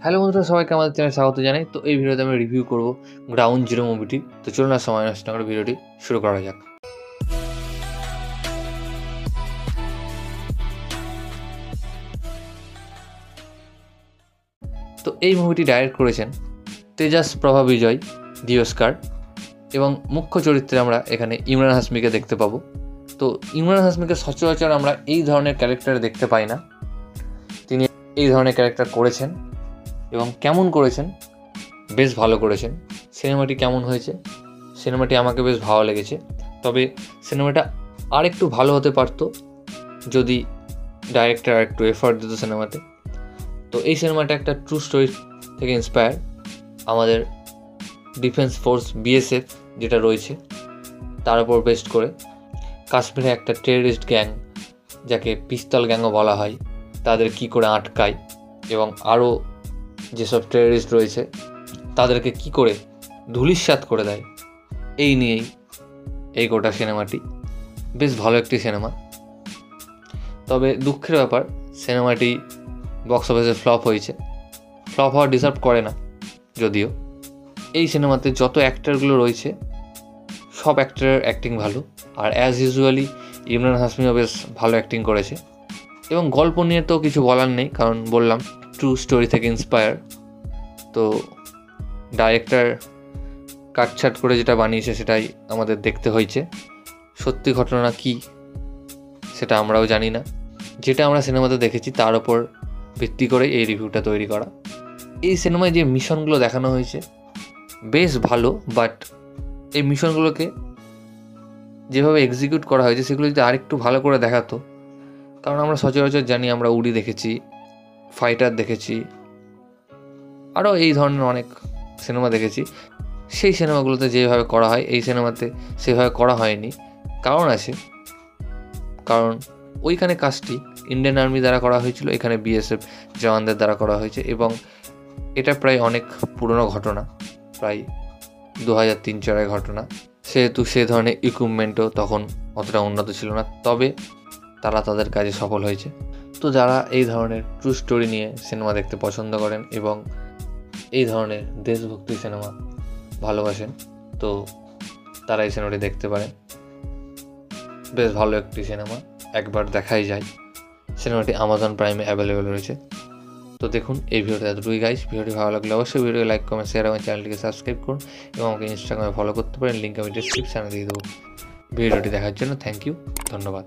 Hello বন্ধুরা, সবাইকে আমাদের চ্যানেলে স্বাগত জানাই। তো এই ভিডিওতে আমি রিভিউ করব গ্রাউন্ড জিরো মুভিটি। তো চলুন না সময় নষ্ট না করে ভিডিওটি শুরু করা যাক। তো এই মুভিটি ডাইরেক্ট করেছেন তেজাস প্রভা বিজয় দিওস্কার এবং মুখ্য চরিত্রে আমরা এখানে ইমরান হাশমিকে দেখতে পাবো। তো ইমরান হাশমিকে সচরাচর আমরা এই ধরনের ক্যারেক্টার দেখতে পাই না। তিনি এই ধরনের ক্যারেক্টার করেছেন এবং কেমন করেছেন, বেশ ভালো করেছেন। সিনেমাটি কেমন হয়েছে? সিনেমাটি আমাকে বেশ ভালো লেগেছে, তবে সিনেমাটা আর একটু ভালো হতে পারতো যদি ডাইরেক্টর একটু এফার্ট দিত সিনেমাতে। তো এই সিনেমাটা একটা ট্রু স্টোরি থেকে ইন্সপায়ার। আমাদের ডিফেন্স ফোর্স বিএসএফ যেটা রয়েছে তার উপর বেস্ট করে কাশ্মীরে একটা টেররিস্ট গ্যাং, যাকে পিস্তল গ্যাংও বলা হয়, তাদের কি করে আটকায় এবং আরও যেসব টেররিস্ট রয়েছে তাদেরকে কি করে ধূলিসাৎ করে দেয়, এই নিয়েই এই গোটা সিনেমাটি। বেশ ভালো একটি সিনেমা, তবে দুঃখের ব্যাপার সিনেমাটি বক্স অফিসে ফ্লপ হয়েছে। ফ্লপ হওয়া ডিজার্ভ করে না, যদিও এই সিনেমাতে যত অ্যাক্টরগুলো রয়েছে সব অ্যাক্টরের অ্যাক্টিং ভালো, আর অ্যাজ ইউজুয়ালি ইমরান হাশমিও বেশ ভালো অ্যাক্টিং করেছে। এবং গল্প নিয়ে তো কিছু বলার নেই, কারণ বললাম ট্রু স্টোরি থেকে ইন্সপায়ার। তো ডাইরেক্টর কাটছাট করে যেটা বানিয়েছে সেটাই আমাদের দেখতে হয়েছে। সত্যি ঘটনা কি সেটা আমরাও জানি না, যেটা আমরা সিনেমাতে দেখেছি তার ওপর ভিত্তি করে এই রিভিউটা তৈরি করা। এই সিনেমায় যে মিশনগুলো দেখানো হয়েছে বেশ ভালো, বাট এই মিশনগুলোকে যেভাবে এক্সিকিউট করা হয়েছে সেগুলো যদি আরেকটু ভালো করে দেখাতো। কারণ আমরা সচরাচর জানি, আমরা উড়ি দেখেছি, ফাইটার দেখেছি, আরও এই ধরনের অনেক সিনেমা দেখেছি। সেই সিনেমাগুলোতে যেভাবে করা হয় এই সিনেমাতে সেভাবে করা হয়নি। কারণ আছে, কারণ ওইখানে কাজটি ইন্ডিয়ান আর্মি দ্বারা করা হয়েছিল, এখানে বিএসএফ জওয়ানদের দ্বারা করা হয়েছে। এবং এটা প্রায় অনেক পুরনো ঘটনা, প্রায় 2003-04 ঘটনা, সেহেতু সে ধরনের ইকুইপমেন্টও তখন অতটা উন্নত ছিল না, তবে তারা তাদের কাজে সফল হয়েছে। তো যারা এই ধরনের ট্রু স্টোরি নিয়ে সিনেমা দেখতে পছন্দ করেন এবং এই ধরনের দেশভক্তি সিনেমা ভালোবাসেন, তো তারা এই সিনেমাটি দেখতে পারেন। বেশ ভালো একটি সিনেমা, একবার দেখাই যায়। সিনেমাটি অ্যামাজন প্রাইমে অ্যাভেলেবেল রয়েছে। তো দেখুন এই ভিডিওটা এতটুকুই গাইস। ভিডিওটি ভালো লাগলে অবশ্যই ভিডিওকে লাইক, কমেন্ট, শেয়ার এবং চ্যানেলটিকে সাবস্ক্রাইব করুন এবং আমাকে ইনস্টাগ্রামে ফলো করতে পারেন, লিঙ্ক আমি ডিসক্রিপশানে দিয়ে দেবো। ভিডিওটি দেখার জন্য থ্যাংক ইউ, ধন্যবাদ।